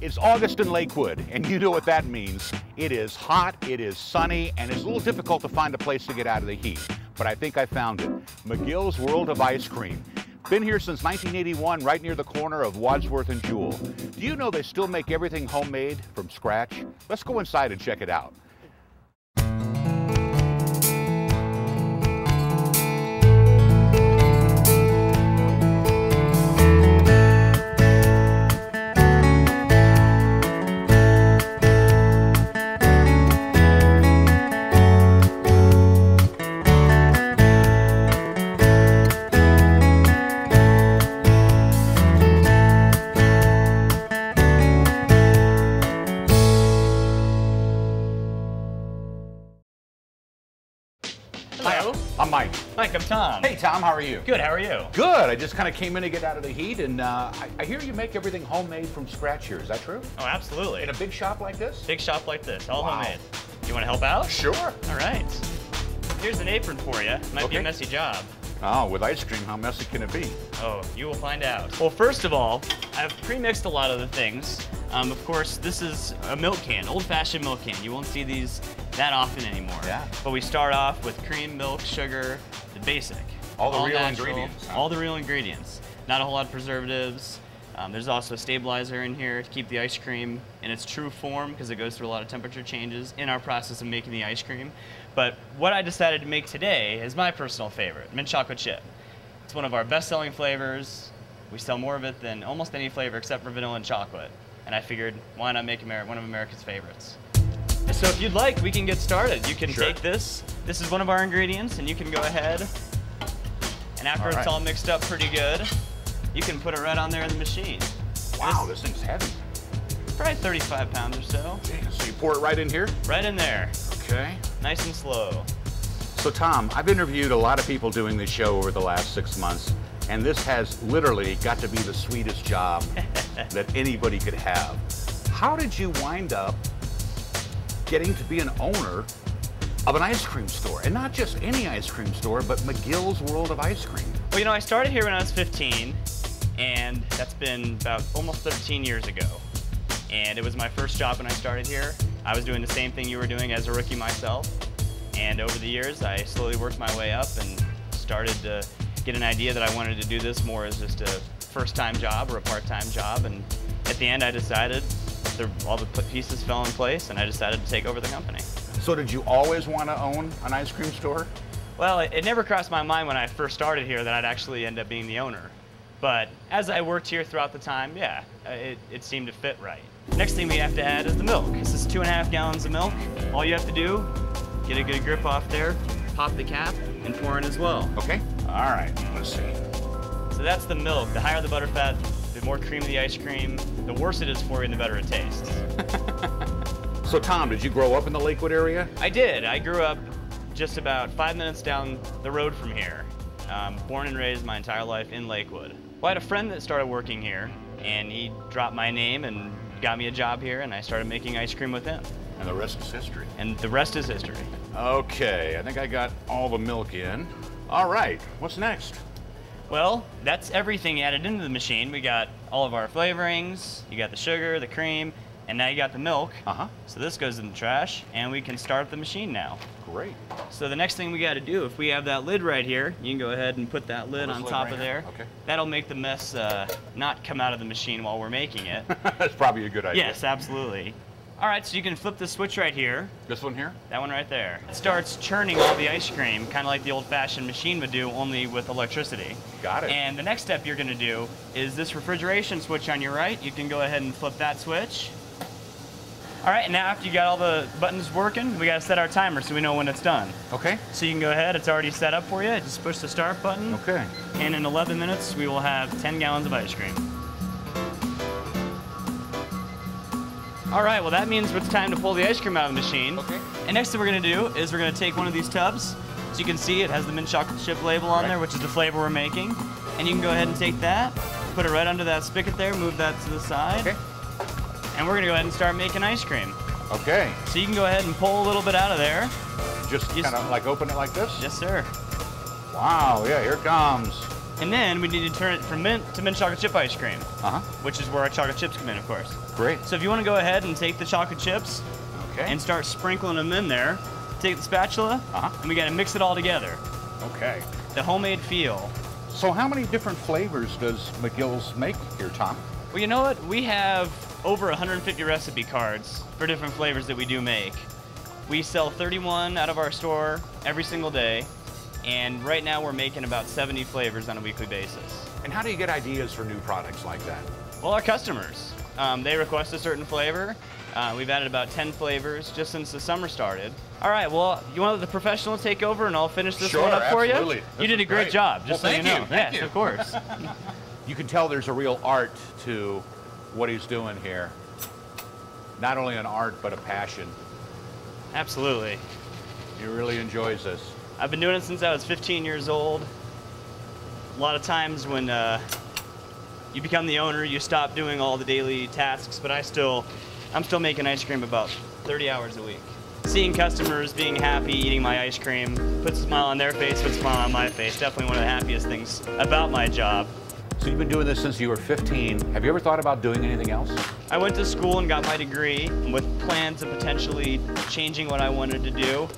It's August in Lakewood, and you know what that means. It is hot, it is sunny, and it's a little difficult to find a place to get out of the heat. But I think I found it. Magill's World of Ice Cream. Been here since 1981, right near the corner of Wadsworth and Jewell. Do you know they still make everything homemade from scratch? Let's go inside and check it out. Hello. I'm Mike. Mike, I'm Tom. Hey, Tom, how are you? Good, how are you? Good. I just kind of came in to get out of the heat, and I hear you make everything homemade from scratch here. Is that true? Oh, absolutely. In a big shop like this? Big shop like this, all Wow. homemade. You want to help out? Sure. All right. Here's an apron for you. Might be a messy job. Oh, with ice cream, how messy can it be? Oh, you will find out. Well, first of all, I've pre-mixed a lot of the things. Of course, this is a milk can, old-fashioned milk can. You won't see these that often anymore. Yeah. But we start off with cream, milk, sugar, the basic. All the real natural, ingredients, huh? All the real ingredients. Not a whole lot of preservatives. There's also a stabilizer in here to keep the ice cream in its true form because it goes through a lot of temperature changes in our process of making the ice cream. But what I decided to make today is my personal favorite, mint chocolate chip. It's one of our best-selling flavors. We sell more of it than almost any flavor except for vanilla and chocolate. And I figured, why not make one of America's favorites? So if you'd like, we can get started. You can take this. This is one of our ingredients, and you can go ahead. And after it's all mixed up pretty good, you can put it right on there in the machine. Wow, this thing's heavy. Probably 35 pounds or so. So you pour it right in here? Right in there. Okay. Nice and slow. So Tom, I've interviewed a lot of people doing this show over the last 6 months, and this has literally got to be the sweetest job that anybody could have. How did you wind up getting to be an owner of an ice cream store? And not just any ice cream store, but Magill's World of Ice Cream. Well, you know, I started here when I was 15, and that's been about almost 13 years ago. And it was my first job when I started here. I was doing the same thing you were doing as a rookie myself. And over the years, I slowly worked my way up and started to get an idea that I wanted to do this more as just a first-time job or a part-time job. And at the end, I decided all the pieces fell in place, and I decided to take over the company. So did you always want to own an ice cream store? Well, it never crossed my mind when I first started here that I'd actually end up being the owner. But as I worked here throughout the time, yeah, it seemed to fit right. Next thing we have to add is the milk. This is 2.5 gallons of milk. All you have to do, get a good grip off there, pop the cap, and pour in as well. Okay. All right, let's see. So that's the milk. The higher the butter fat, the more creamy the ice cream, the worse it is for you and the better it tastes. So Tom, did you grow up in the Lakewood area? I did. I grew up just about 5 minutes down the road from here. Born and raised my entire life in Lakewood. Well, I had a friend that started working here, and he dropped my name and got me a job here, and I started making ice cream with him. And the rest is history. And the rest is history. Okay, I think I got all the milk in. All right, what's next? Well, that's everything added into the machine. We got all of our flavorings, you got the sugar, the cream, and now you got the milk. So this goes in the trash, and we can start the machine now. Great. So the next thing we got to do, if we have that lid right here, you can go ahead and put that lid on top of there. Okay. That'll make the mess not come out of the machine while we're making it. That's probably a good idea. Yes, absolutely. All right, so you can flip the switch right here. This one here? That one right there. It starts churning all the ice cream, kind of like the old-fashioned machine would do, only with electricity. Got it. And the next step you're going to do is this refrigeration switch on your right. You can go ahead and flip that switch. All right, and now after you got all the buttons working, we got to set our timer so we know when it's done. Okay. So you can go ahead. It's already set up for you. Just push the start button. Okay. And in 11 minutes, we will have 10 gallons of ice cream. All right, well that means it's time to pull the ice cream out of the machine. Okay. And next thing we're gonna do is we're gonna take one of these tubs. As you can see, it has the mint chocolate chip label on there, which is the flavor we're making. And you can go ahead and take that, put it right under that spigot there, move that to the side. Okay. And we're gonna go ahead and start making ice cream. Okay. So you can go ahead and pull a little bit out of there. Just kind of like open it like this? Yes, sir. Wow, yeah, here it comes. And then we need to turn it from mint to mint chocolate chip ice cream, Uh-huh. which is where our chocolate chips come in, of course. Great. So if you want to go ahead and take the chocolate chips Okay. and start sprinkling them in there, take the spatula, and we got to mix it all together. Okay. The homemade feel. So how many different flavors does Magill's make here, Tom? Well, you know what? We have over 150 recipe cards for different flavors that we do make. We sell 31 out of our store every single day, and right now we're making about 70 flavors on a weekly basis. And how do you get ideas for new products like that? Well, our customers, they request a certain flavor. We've added about 10 flavors just since the summer started. All right, well, you want the professional take over and I'll finish this one up for you? Absolutely. You did a great job, just Well, so you thank know. you, thank Yes, you. of course. You can tell there's a real art to what he's doing here. Not only an art, but a passion. Absolutely. He really enjoys this. I've been doing it since I was 15 years old. A lot of times when you become the owner, you stop doing all the daily tasks, but I'm still making ice cream about 30 hours a week. Seeing customers being happy eating my ice cream puts a smile on their face, puts a smile on my face. Definitely one of the happiest things about my job. So you've been doing this since you were 15. Have you ever thought about doing anything else? I went to school and got my degree with plans of potentially changing what I wanted to do,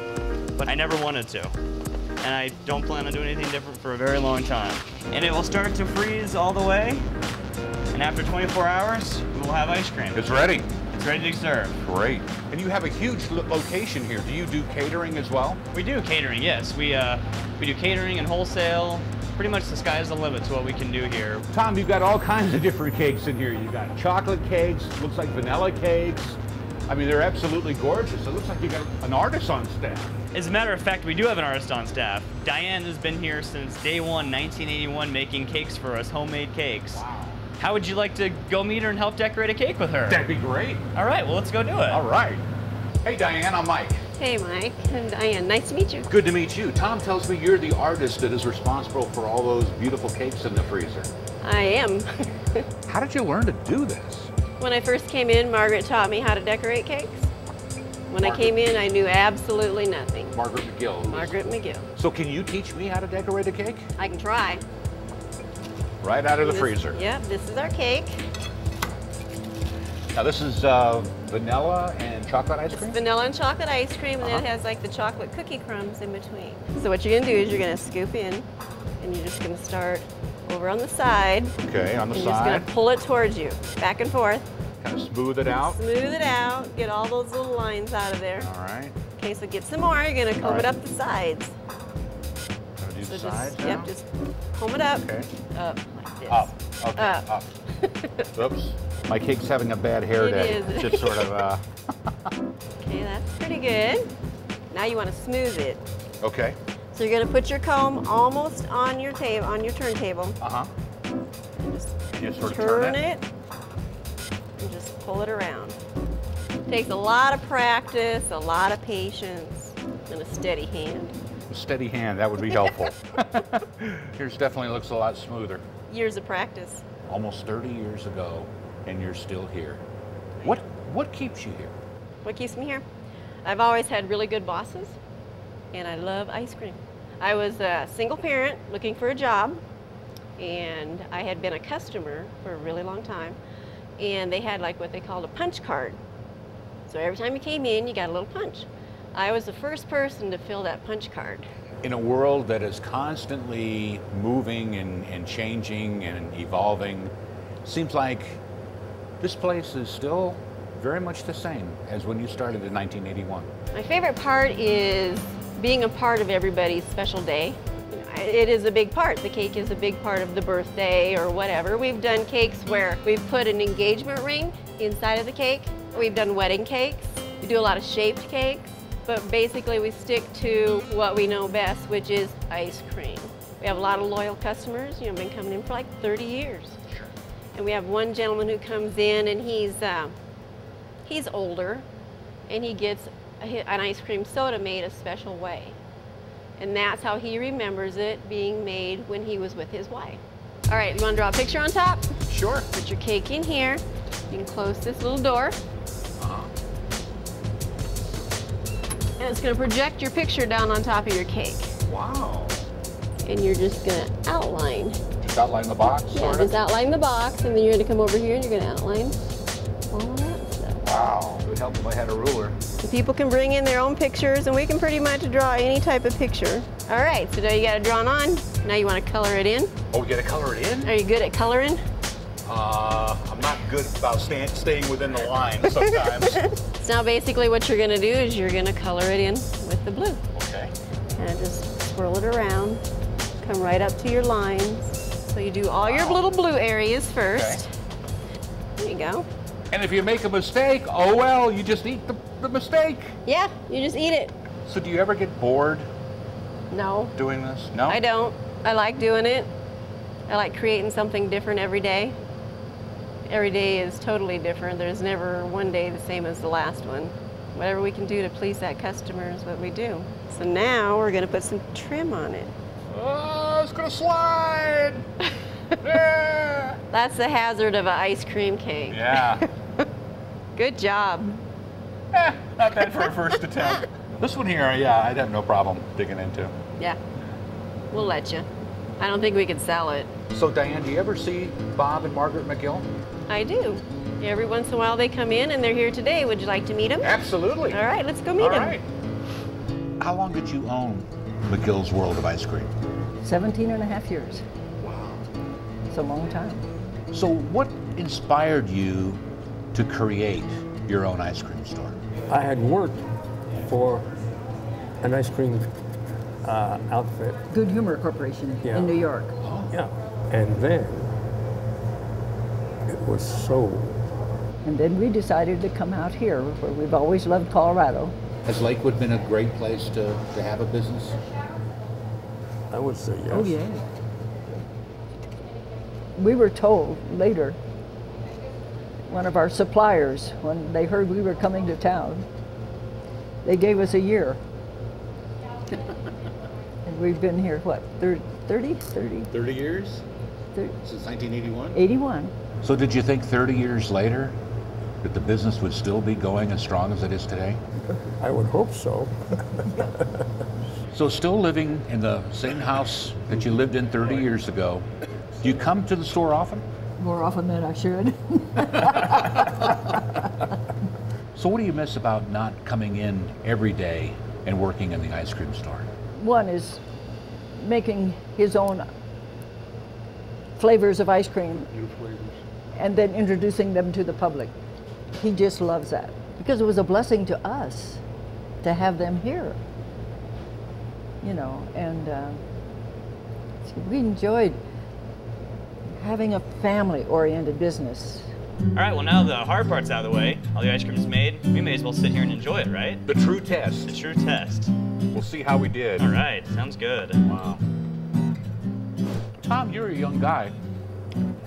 but I never wanted to. And I don't plan on doing anything different for a very long time. And it will start to freeze all the way, and after 24 hours, we'll have ice cream. It's ready. It's ready to serve. Great. And you have a huge location here. Do you do catering as well? We do catering, yes. We do catering and wholesale. Pretty much the sky's the limit to what we can do here. Tom, you've got all kinds of different cakes in here. You've got chocolate cakes, looks like vanilla cakes. I mean, they're absolutely gorgeous. It looks like you got an artist on staff. As a matter of fact, we do have an artist on staff. Diane has been here since day one, 1981, making cakes for us, homemade cakes. Wow. How would you like to go meet her and help decorate a cake with her? That'd be great. All right, well, let's go do it. All right. Hey, Diane, I'm Mike. Hey, Mike. I'm Diane. Nice to meet you. Good to meet you. Tom tells me you're the artist that is responsible for all those beautiful cakes in the freezer. I am. How did you learn to do this? When I first came in, Margaret taught me how to decorate cakes. When I came in, I knew absolutely nothing. Margaret Magill. Margaret Magill. So can you teach me how to decorate a cake? I can try. Right out of the freezer. Yep, this is our cake. Now this is vanilla and chocolate ice cream? Vanilla and chocolate ice cream, and then it has like the chocolate cookie crumbs in between. So what you're gonna do is you're gonna scoop in, and you're just gonna start over on the side. Okay, on the and side. you're just gonna pull it towards you, back and forth. Kind of smooth it out. Smooth it out, get all those little lines out of there. All right. Okay, so get some more. You're gonna comb it up the sides. Gonna do So the sides now? Yep, just comb it up. Okay. Up like this. Up. Okay. Up. Up. Oops. My cake's having a bad hair It day. is. It's just sort of. Okay, that's pretty good. Now you want to smooth it. Okay. So you're gonna put your comb almost on your table, on your turntable. Uh huh. And just You sort of turn it and just pull it around. Takes a lot of practice, a lot of patience, and a steady hand. A steady hand, that would be helpful. Yours definitely looks a lot smoother. Years of practice. Almost 30 years ago, and you're still here. What keeps you here? What keeps me here? I've always had really good bosses, and I love ice cream. I was a single parent looking for a job, and I had been a customer for a really long time, and they had like what they called a punch card. So every time you came in, you got a little punch. I was the first person to fill that punch card. In a world that is constantly moving and changing and evolving, seems like this place is still very much the same as when you started in 1981. My favorite part is being a part of everybody's special day. It is a big part. The cake is a big part of the birthday or whatever. We've done cakes where we've put an engagement ring inside of the cake. We've done wedding cakes. We do a lot of shaped cakes, but basically we stick to what we know best, which is ice cream. We have a lot of loyal customers, been coming in for like 30 years. Sure. And we have one gentleman who comes in and he's older, and he gets an ice cream soda made a special way. And that's how he remembers it being made when he was with his wife. All right, you want to draw a picture on top? Sure. Put your cake in here. You can close this little door. And it's going to project your picture down on top of your cake. Wow. And you're just going to outline Just outline the box, Yeah, sort of? just outline the box, and then you're gonna come over here and you're gonna outline all of that stuff. Wow, it would help if I had a ruler. The people can bring in their own pictures, and we can pretty much draw any type of picture. All right, so now you got it drawn on. Now you want to color it in. Oh, we gotta color it in? Are you good at coloring? I'm not good about staying within the line sometimes. So now basically what you're gonna do is you're gonna color it in with the blue. Okay. And just swirl it around, come right up to your lines. So you do all your little blue areas first. Okay. There you go. And if you make a mistake, oh well, you just eat the mistake. Yeah, you just eat it. So do you ever get bored No, doing this? No? I don't. I like doing it. I like creating something different every day. Every day is totally different. There's never one day the same as the last one. Whatever we can do to please that customer is what we do. So now we're gonna put some trim on it. Oh, it's gonna slide. Yeah. That's the hazard of an ice cream cake. Yeah. Good job. Not bad for a first attempt. This one here, yeah, I'd have no problem digging into. Yeah, we'll let you. I don't think we could sell it. So Diane, do you ever see Bob and Margaret Magill? I do. Every once in a while they come in, and they're here today. Would you like to meet them? Absolutely. All right, let's go meet All them. right. How long did you own Magill's World of Ice Cream? 17 and a half years. Wow. It's a long time. So what inspired you to create your own ice cream store? I had worked for an ice cream outfit. Good Humor Corporation Yeah. in New York. Yeah. And then it was sold. And then we decided to come out here, where we've always loved Colorado. Has Lakewood been a great place to have a business? I would say yes. Oh, yeah. We were told later, one of our suppliers, when they heard we were coming to town, they gave us a year. And we've been here, what, 30? 30 years? 30 Since 1981? 81. So did you think 30 years later that the business would still be going as strong as it is today? I would hope so. So still living in the same house that you lived in 30 years ago, do you come to the store often? More often than I should. So what do you miss about not coming in every day and working in the ice cream store? One is making his own flavors of ice cream New flavors. and then introducing them to the public. He just loves that because it was a blessing to us to have them here, you know, and we enjoyed having a family-oriented business. All right, well now the hard part's out of the way. All the ice cream's made. We may as well sit here and enjoy it, right? The true test. The true test. We'll see how we did. All right, sounds good. Wow. Tom, you're a young guy.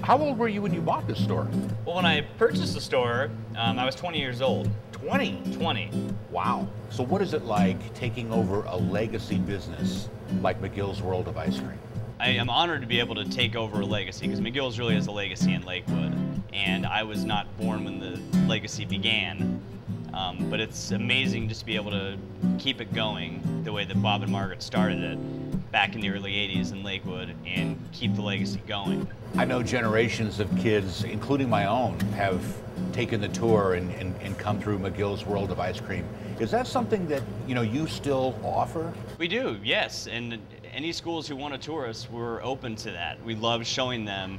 How old were you when you bought this store? Well, when I purchased the store, I was 20 years old. 20. 20. Wow. So what is it like taking over a legacy business like Magill's World of Ice Cream? I am honored to be able to take over a legacy because Magill's really is a legacy in Lakewood. And I was not born when the legacy began. But it's amazing just to be able to keep it going the way that Bob and Margaret started it back in the early 80s in Lakewood and keep the legacy going. I know generations of kids, including my own, have taken the tour and come through Magill's World of Ice Cream. Is that something that, you know, you still offer? We do, yes. And any schools who want to tour us, we're open to that. We love showing them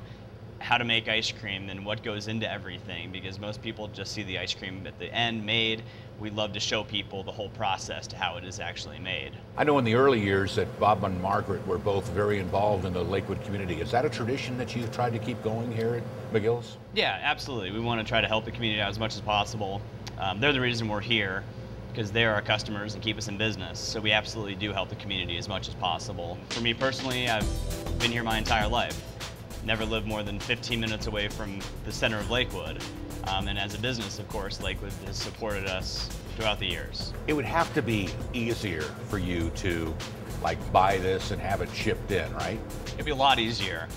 how to make ice cream and what goes into everything, because most people just see the ice cream at the end made. We love to show people the whole process to how it is actually made. I know in the early years that Bob and Margaret were both very involved in the Lakewood community. Is that a tradition that you've tried to keep going here at Magill's? Yeah, absolutely. We want to try to help the community out as much as possible. They're the reason we're here, because they're our customers and keep us in business. So we absolutely do help the community as much as possible. For me personally, I've been here my entire life. Never lived more than 15 minutes away from the center of Lakewood. And as a business, of course, Lakewood has supported us throughout the years. It would have to be easier for you to like buy this and have it shipped in, right? It'd be a lot easier.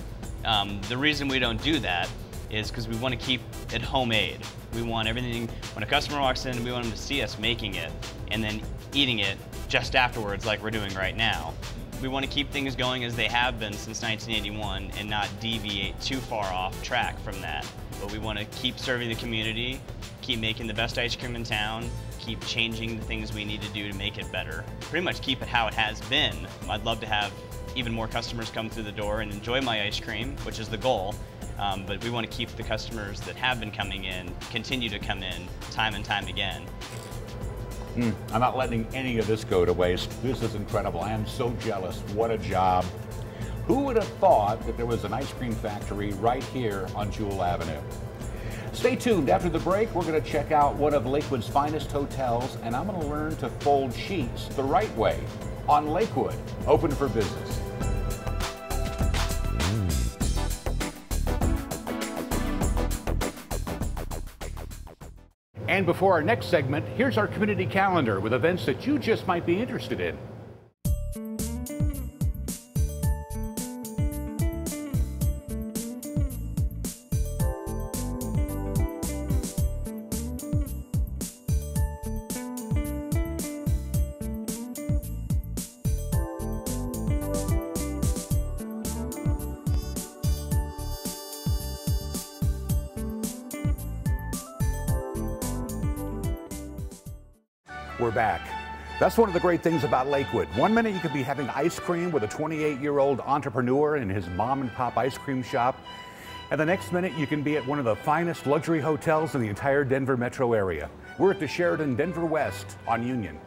The reason we don't do that is because we want to keep it homemade. We want everything, when a customer walks in, we want them to see us making it and then eating it just afterwards like we're doing right now. We want to keep things going as they have been since 1981 and not deviate too far off track from that. But we want to keep serving the community, keep making the best ice cream in town, keep changing the things we need to do to make it better. Pretty much keep it how it has been. I'd love to have even more customers come through the door and enjoy my ice cream, which is the goal. But we want to keep the customers that have been coming in, continue to come in time and time again. I'm not letting any of this go to waste. This is incredible. I am so jealous. What a job. Who would have thought that there was an ice cream factory right here on Jewell Avenue? Stay tuned. After the break, we're going to check out one of Lakewood's finest hotels, and I'm going to learn to fold sheets the right way on Lakewood. Open for business. And before our next segment, here's our community calendar with events that you just might be interested in. We're back. That's one of the great things about Lakewood. One minute you could be having ice cream with a 28-year-old entrepreneur in his mom and pop ice cream shop. And the next minute you can be at one of the finest luxury hotels in the entire Denver metro area. We're at the Sheraton Denver West on Union.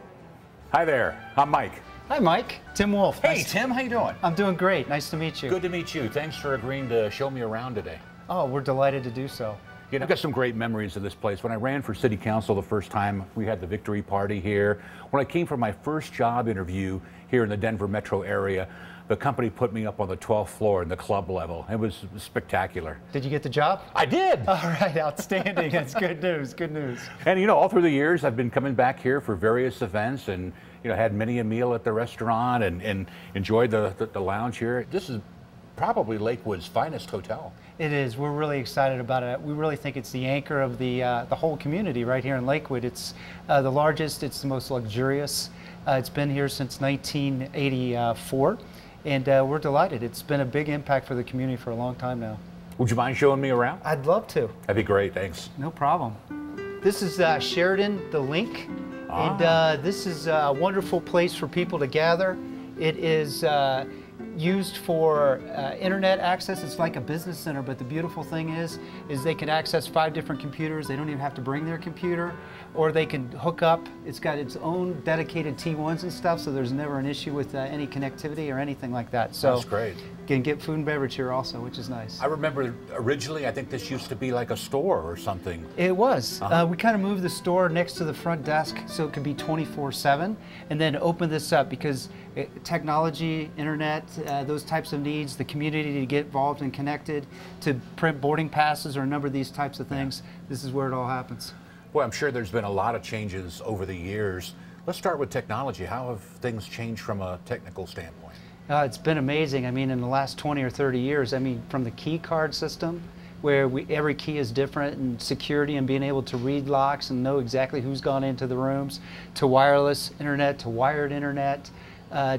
Hi there, I'm Mike. Hi, Mike. Tim Wolf. Hey, Tim, how you doing? I'm doing great. Nice to meet you. Good to meet you. Thanks for agreeing to show me around today. Oh, we're delighted to do so. You know, I've got some great memories of this place. When I ran for city council the first time, we had the victory party here. When I came for my first job interview here in the Denver metro area, the company put me up on the 12th floor in the club level. It was spectacular. Did you get the job? I did. All right, outstanding. That's good news. Good news. And you know, all through the years, I've been coming back here for various events, and you know, had many a meal at the restaurant and enjoyed the lounge here. This is probably Lakewood's finest hotel. It is. We're really excited about it. We really think it's the anchor of the whole community right here in Lakewood. It's the largest. It's the most luxurious. It's been here since 1984, and we're delighted. It's been a big impact for the community for a long time now. Would you mind showing me around? I'd love to. That'd be great. Thanks. No problem. This is Sheraton, the Link, and this is a wonderful place for people to gather. It is used for internet access. It's like a business center, but the beautiful thing is they can access 5 different computers. They don't even have to bring their computer, or they can hook up. It's got its own dedicated T1s and stuff, so there's never an issue with any connectivity or anything like that. So that's great. You can get food and beverage here also, which is nice. I remember originally, I think this used to be like a store or something. It was. We kind of moved the store next to the front desk so it could be 24/7, and then open this up because technology, internet, those types of needs, the community to get involved and connected, to print boarding passes or a number of these types of things. This is where it all happens. Well, I'm sure there's been a lot of changes over the years. Let's start with technology. How have things changed from a technical standpoint? It's been amazing. I mean, in the last 20 or 30 years, I mean, from the key card system, where every key is different, and security and being able to read locks and know exactly who's gone into the rooms, to wireless internet, to wired internet,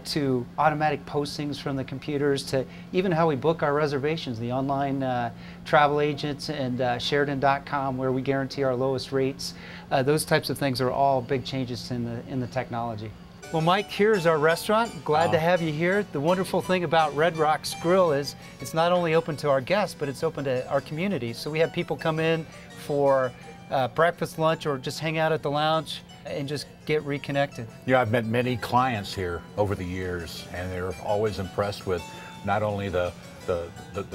to automatic postings from the computers, to even how we book our reservations, the online travel agents and Sheraton.com, where we guarantee our lowest rates. Those types of things are all big changes in the technology. Well, Mike, here's our restaurant. Glad to have you here. The wonderful thing about Red Rock's Grill is it's not only open to our guests, but it's open to our community. So we have people come in for breakfast, lunch, or just hang out at the lounge and just get reconnected. Yeah, I've met many clients here over the years, and they're always impressed with not only the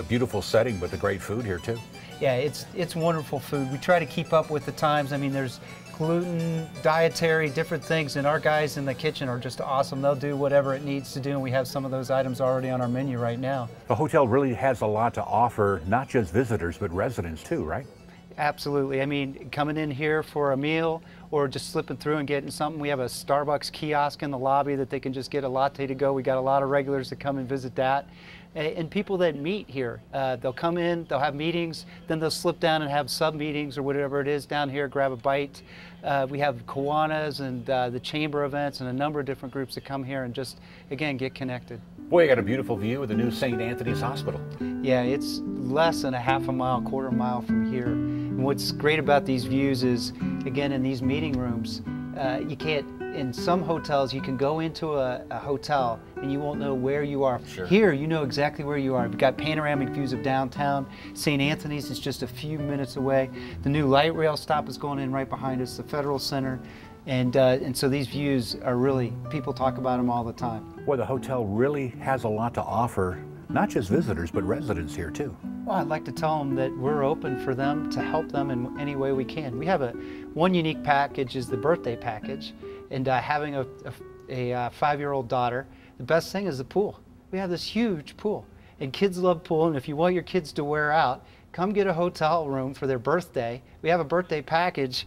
beautiful setting, but the great food here too. Yeah, it's wonderful food. We try to keep up with the times. I mean, there's gluten, dietary, different things, and our guys in the kitchen are just awesome. They'll do whatever it needs to do, and we have some of those items already on our menu right now. The hotel really has a lot to offer, not just visitors, but residents too, right? Absolutely. I mean, coming in here for a meal or just slipping through and getting something. We have a Starbucks kiosk in the lobby that they can just get a latte to go. We got a lot of regulars that come and visit that. And people that meet here, they'll come in, they'll have meetings, then they'll slip down and have sub-meetings or whatever it is down here, grab a bite. We have Kiwanis and the chamber events and a number of different groups that come here and just, again, get connected. Boy, you got a beautiful view of the new St. Anthony's Hospital. Yeah, it's less than a half a mile, quarter mile from here. And what's great about these views is, again, in these meeting rooms, you can't, in some hotels, you can go into a hotel and you won't know where you are. Sure. Here, you know exactly where you are. We've got panoramic views of downtown. St. Anthony's is just a few minutes away. The new light rail stop is going in right behind us, the Federal Center. And so these views are really, people talk about them all the time. Boy, the hotel really has a lot to offer, not just visitors, but residents here too. Well, I'd like to tell them that we're open for them to help them in any way we can. We have one unique package is the birthday package, and having a 5-year-old daughter, the best thing is the pool. We have this huge pool, and kids love pool, and if you want your kids to wear out, come get a hotel room for their birthday. We have a birthday package,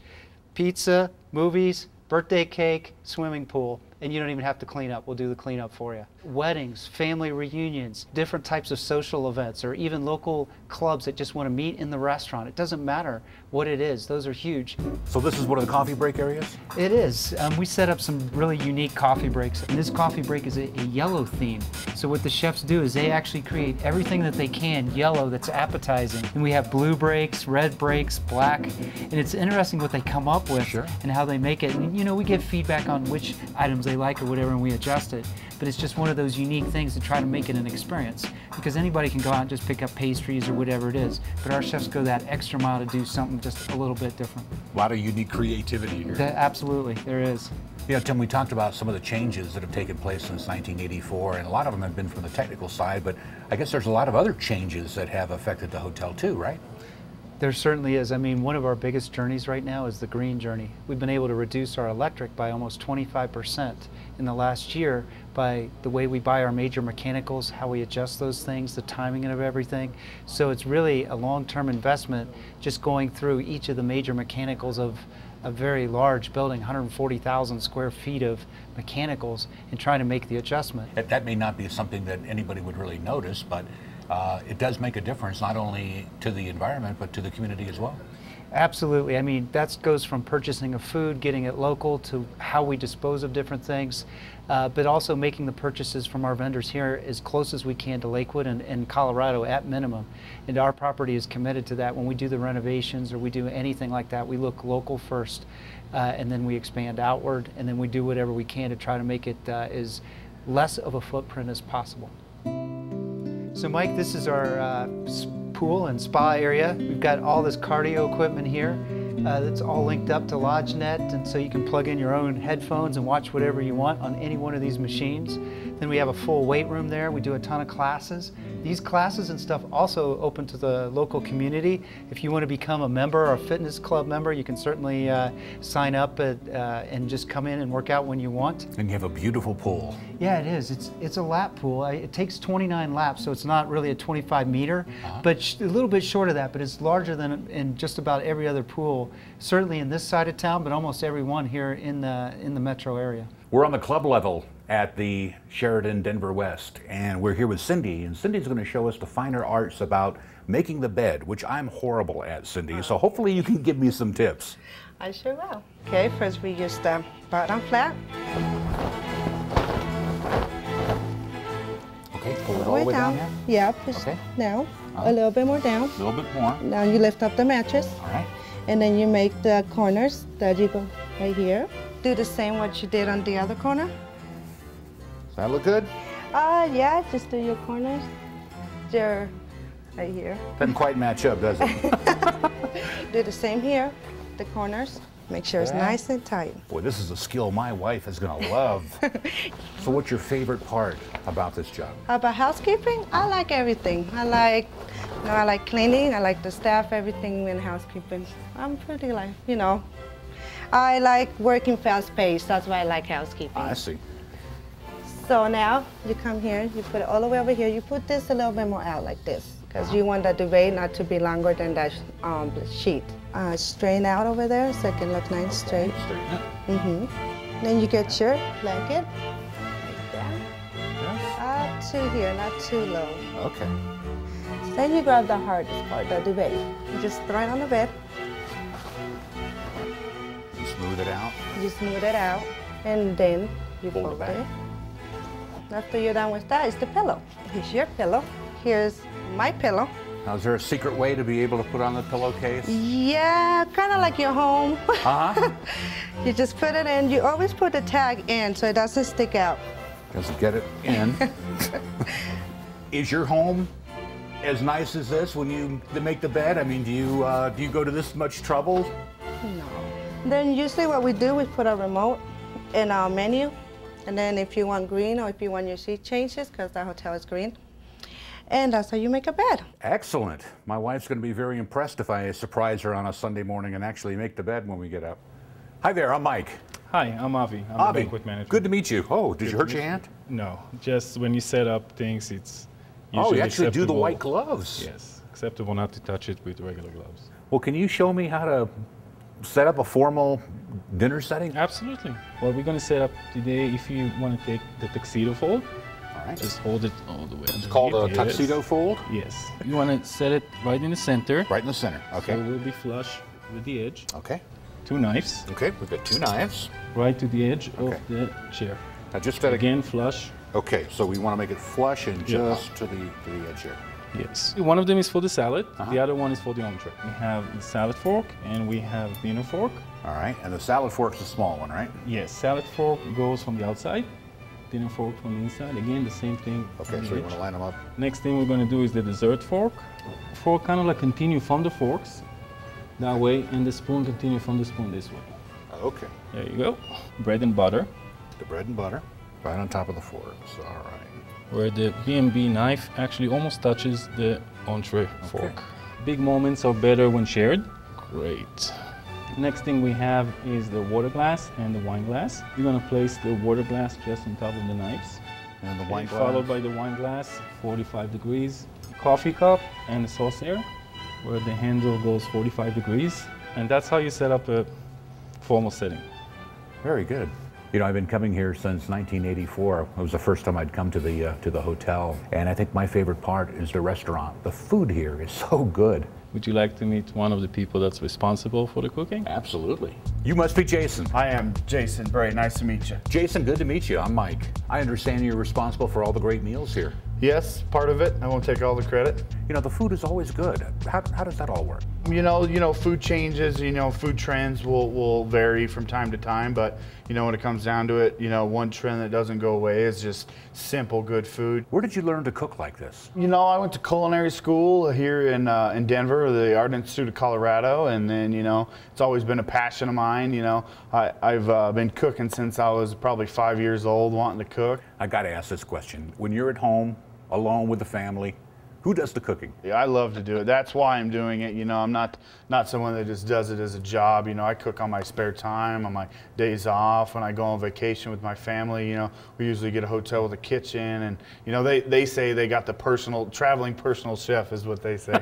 pizza, movies, birthday cake, swimming pool, and you don't even have to clean up. We'll do the cleanup for you. Weddings, family reunions, different types of social events, or even local clubs that just want to meet in the restaurant. It doesn't matter what it is. Those are huge. So this is one of the coffee break areas? It is. We set up some really unique coffee breaks, and this coffee break is a yellow theme. So what the chefs do is they actually create everything that they can yellow that's appetizing. And we have blue breaks, red breaks, black, and it's interesting what they come up with. Sure. And how they make it. And you know, we get feedback on which items they like or whatever, and we adjust it. But it's just one of those unique things to try to make it an experience, because anybody can go out and just pick up pastries or whatever it is, but our chefs go that extra mile to do something just a little bit different. A lot of unique creativity here. Absolutely, there is. Yeah, Tim, we talked about some of the changes that have taken place since 1984, and a lot of them have been from the technical side, but I guess there's a lot of other changes that have affected the hotel too, right? There certainly is. I mean, one of our biggest journeys right now is the green journey. We've been able to reduce our electric by almost 25% in the last year by the way we buy our major mechanicals, how we adjust those things, the timing of everything. So it's really a long-term investment just going through each of the major mechanicals of a very large building, 140,000 square feet of mechanicals, and trying to make the adjustment. That may not be something that anybody would really notice, but it does make a difference not only to the environment, but to the community as well. Absolutely. I mean, that goes from purchasing of food, getting it local, to how we dispose of different things, but also making the purchases from our vendors here as close as we can to Lakewood and Colorado at minimum. And our property is committed to that. When we do the renovations or we do anything like that, we look local first, and then we expand outward, and then we do whatever we can to try to make it as less of a footprint as possible. So Mike, this is our pool and spa area. We've got all this cardio equipment here that's all linked up to LodgeNet, and so you can plug in your own headphones and watch whatever you want on any one of these machines. Then we have a full weight room there. We do a ton of classes. These classes and stuff also open to the local community. If you want to become a member or a fitness club member, you can certainly sign up and just come in and work out when you want. And you have a beautiful pool. Yeah, it is. It's a lap pool. It takes 29 laps, so it's not really a 25 meter, but a little bit short of that, but it's larger than in just about every other pool, certainly in this side of town, but almost every one here in the metro area. We're on the club level at the Sheraton Denver West, and we're here with Cindy, and Cindy's going to show us the finer arts about making the bed, which I'm horrible at, Cindy, so hopefully you can give me some tips. I sure will. Okay, first we use the bottom flat. Okay, pull it all the way down here? Yeah, push down. A little bit more down. A little bit more. Now you lift up the mattress. All right. And then you make the corners that you go right here. Do the same what you did on the other corner. Does that look good? Yeah, just do your corners. Your right here. Doesn't quite match up, does it? Do the same here, the corners. Make sure it's nice and tight. Boy, this is a skill my wife is going to love. So what's your favorite part about this job? About housekeeping? I like everything. I like cleaning. I like the staff, everything in housekeeping. I'm pretty I like working fast-paced. That's why I like housekeeping. I see. So now you come here, you put it all the way over here. You put this a little bit more out like this, because you want that duvet not to be longer than that sheet. Straighten out over there so it can look nice straight. Then you get your blanket like that. Up to here, not too low. Okay. So then you grab the hardest part, the duvet. You just throw it on the bed. You smooth it out. You smooth it out, and then you Fold it fold back. it. After you're done with that, it's the pillow. Here's your pillow. Here's my pillow. Now, is there a secret way to be able to put on the pillowcase? Yeah, kind of like your home. Uh-huh. You just put it in. You always put the tag in so it doesn't stick out. Just get it in. Is your home as nice as this when you make the bed? I mean, do you go to this much trouble? No. Then usually what we do, we put a remote in our menu. And then if you want green or if you want your sheet changes, because the hotel is green. And that's how you make a bed. Excellent. My wife's going to be very impressed if I surprise her on a Sunday morning and actually make the bed when we get up. Hi there, I'm Mike. Hi, I'm Avi. I'm Avi, the banquet manager. good to meet you. Oh, did you hurt your meet hand? No, just when you set up things, it's Oh, usually you actually do the acceptable- white gloves. Yes, acceptable not to touch it with regular gloves. Well, can you show me how to set up a formal dinner setting? Absolutely. Well, we're going to set up today, if you want to take the tuxedo fold, All right. just hold it all the way. It's called a tuxedo fold? Yes. You want to set it right in the center. Right in the center. So Okay. it will be flush with the edge. Okay. 2 knives, Okay, we've got 2 knives. right to the edge Okay. of the chair. Now just at Again, flush. Okay, so we want to make it flush and Yeah. just to the edge here. Yes. One of them is for the salad. Uh-huh. The other one is for the entree. We have the salad fork and we have dinner fork. All right, and the salad fork's the small one, right? Yes, salad fork goes from the outside, dinner fork from the inside. Again, the same thing. Okay, on the so you edge. want to line them up. Next thing we're going to do is the dessert fork. Fork kind of like continue from the forks that way, and the spoon continue from the spoon this way. Okay, There you go. Bread and butter, the bread and butter right on top of the forks. All right. where the B&B knife actually almost touches the entree fork. Big moments are better when shared. Great. Next thing we have is the water glass and the wine glass. We're going to place the water glass just on top of the knives. And the wine glass. Followed by the wine glass, 45 degrees. Coffee cup and a saucer, where the handle goes 45 degrees. And that's how you set up a formal setting. Very good. You know, I've been coming here since 1984. It was the first time I'd come to the hotel, and I think my favorite part is the restaurant. The food here is so good. Would you like to meet one of the people that's responsible for the cooking? Absolutely. You must be Jason. I am Jason Bray. Nice to meet you. Jason, good to meet you. I'm Mike. I understand you're responsible for all the great meals here. Yes, part of it. I won't take all the credit. You know, the food is always good. How does that all work? You know, food changes. You know, food trends will vary from time to time. But you know, when it comes down to it, you know, one trend that doesn't go away is just simple, good food. Where did you learn to cook like this? You know, I went to culinary school here in Denver, the Art Institute of Colorado, and then you know, it's always been a passion of mine. You know, I've been cooking since I was probably 5 years old, wanting to cook. I got to ask this question. When you're at home, alone with the family, who does the cooking? Yeah, I love to do it. That's why I'm doing it. You know, I'm not someone that just does it as a job. You know, I cook on my spare time, on my days off, when I go on vacation with my family. You know, we usually get a hotel with a kitchen, and you know, they say they got the traveling personal chef is what they say.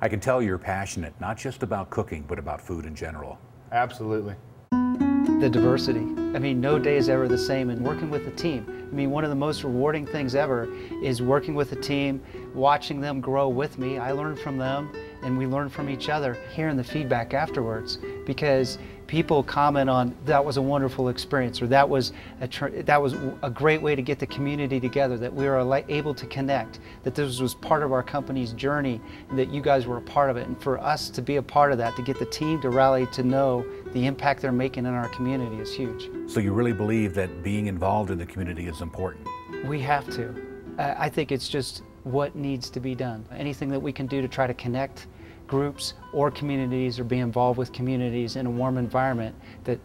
I can tell you're passionate, not just about cooking, but about food in general. Absolutely. The diversity. I mean, no day is ever the same, and working with a team. I mean, one of the most rewarding things ever is working with a team, watching them grow with me. I learn from them, and we learn from each other, hearing the feedback afterwards, because people comment on, that was a wonderful experience, or that was a great way to get the community together, that we were able to connect, that this was part of our company's journey, and that you guys were a part of it. And for us to be a part of that, to get the team to rally, to know the impact they're making in our community is huge. So you really believe that being involved in the community is important? We have to. I think it's just what needs to be done. Anything that we can do to try to connect groups or communities, or be involved with communities in a warm environment,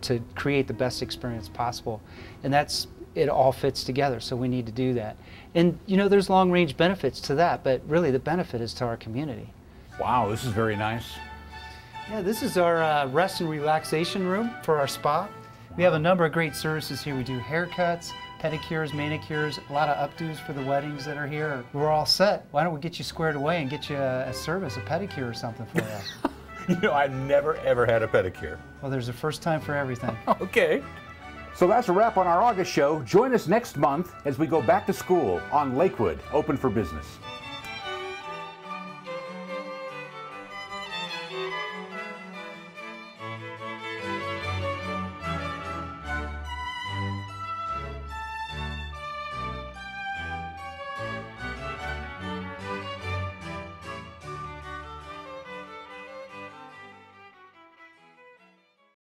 to create the best experience possible. And it all fits together, so we need to do that. And you know, there's long-range benefits to that, but really the benefit is to our community. Wow, this is very nice. Yeah, this is our rest and relaxation room for our spa. We have a number of great services here. We do haircuts, pedicures, manicures, a lot of updos for the weddings that are here. We're all set. Why don't we get you squared away and get you a service, a pedicure or something for you? You know, I've never ever had a pedicure. Well, there's a first time for everything. Okay. So that's a wrap on our August show. Join us next month as we go back to school on Lakewood, open for business.